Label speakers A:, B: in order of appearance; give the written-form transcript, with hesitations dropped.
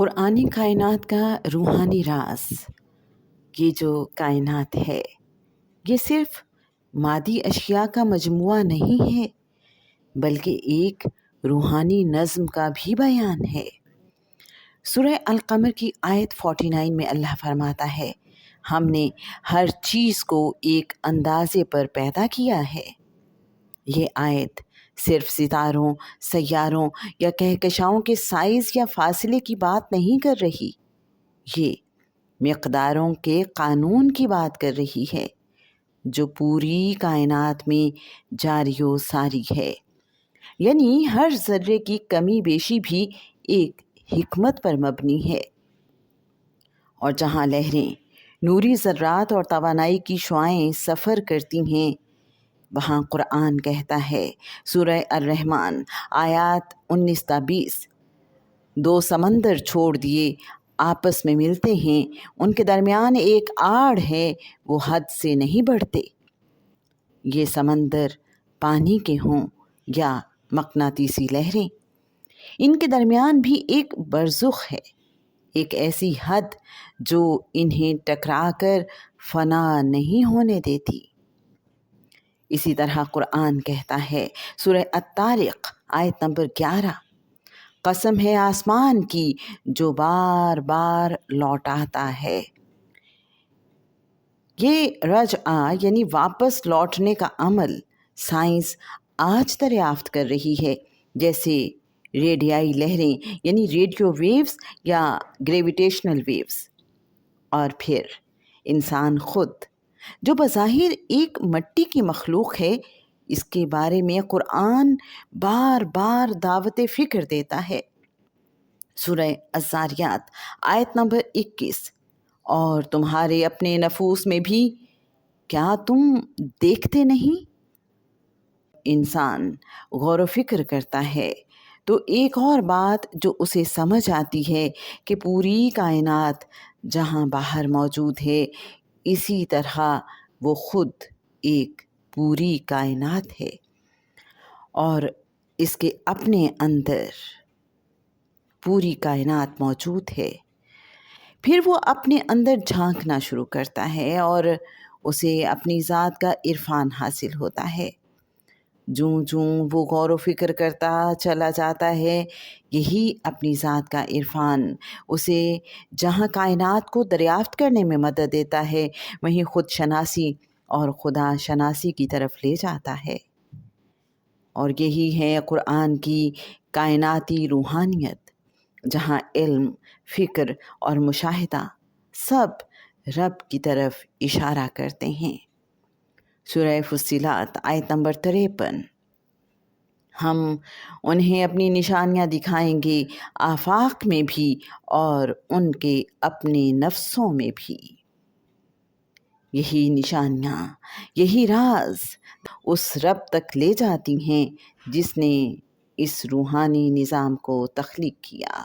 A: قرآنی کائنات کا روحانی راز، یہ جو کائنات ہے یہ صرف مادی اشیاء کا مجموعہ نہیں ہے بلکہ ایک روحانی نظم کا بھی بیان ہے۔ سورہ القمر کی آیت 49 میں اللہ فرماتا ہے، ہم نے ہر چیز کو ایک اندازے پر پیدا کیا ہے۔ یہ آیت صرف ستاروں، سیاروں یا کہکشاؤں کے سائز یا فاصلے کی بات نہیں کر رہی، یہ مقداروں کے قانون کی بات کر رہی ہے جو پوری کائنات میں جاری و ساری ہے۔ یعنی ہر ذرے کی کمی بیشی بھی ایک حکمت پر مبنی ہے، اور جہاں لہریں، نوری ذرات اور توانائی کی شعاعیں سفر کرتی ہیں، وہاں قرآن کہتا ہے، سورہ الرحمن آیات 19 تا 20، دو سمندر چھوڑ دیے آپس میں ملتے ہیں، ان کے درمیان ایک آڑ ہے، وہ حد سے نہیں بڑھتے۔ یہ سمندر پانی کے ہوں یا مقناطیسی لہریں، ان کے درمیان بھی ایک برزخ ہے، ایک ایسی حد جو انہیں ٹکرا کر فنا نہیں ہونے دیتی۔ اسی طرح قرآن کہتا ہے، سورہ الطارق آیت نمبر 11، قسم ہے آسمان کی جو بار بار لوٹ آتا ہے۔ یہ رجعہ یعنی واپس لوٹنے کا عمل سائنس آج دریافت کر رہی ہے، جیسے ریڈیائی لہریں یعنی ریڈیو ویوز یا گریویٹیشنل ویوز۔ اور پھر انسان خود جو بظاہر ایک مٹی کی مخلوق ہے، اس کے بارے میں قرآن بار بار دعوت فکر دیتا ہے۔ سورہ الذاریات آیت نمبر 21، اور تمہارے اپنے نفوس میں بھی کیا تم دیکھتے نہیں؟ انسان غور و فکر کرتا ہے تو ایک اور بات جو اسے سمجھ آتی ہے کہ پوری کائنات جہاں باہر موجود ہے، اسی طرح وہ خود ایک پوری کائنات ہے، اور اس کے اپنے اندر پوری کائنات موجود ہے۔ پھر وہ اپنے اندر جھانکنا شروع کرتا ہے اور اسے اپنی ذات کا عرفان حاصل ہوتا ہے۔ جوں جوں وہ غور و فکر کرتا چلا جاتا ہے، یہی اپنی ذات کا عرفان اسے جہاں کائنات کو دریافت کرنے میں مدد دیتا ہے، وہیں خود شناسی اور خدا شناسی کی طرف لے جاتا ہے۔ اور یہی ہے قرآن کی کائناتی روحانیت، جہاں علم، فکر اور مشاہدہ سب رب کی طرف اشارہ کرتے ہیں۔ سورہ فصلات آیت نمبر 53، ہم انہیں اپنی نشانیاں دکھائیں گے آفاق میں بھی اور ان کے اپنے نفسوں میں بھی۔ یہی نشانیاں، یہی راز اس رب تک لے جاتی ہیں جس نے اس روحانی نظام کو تخلیق کیا۔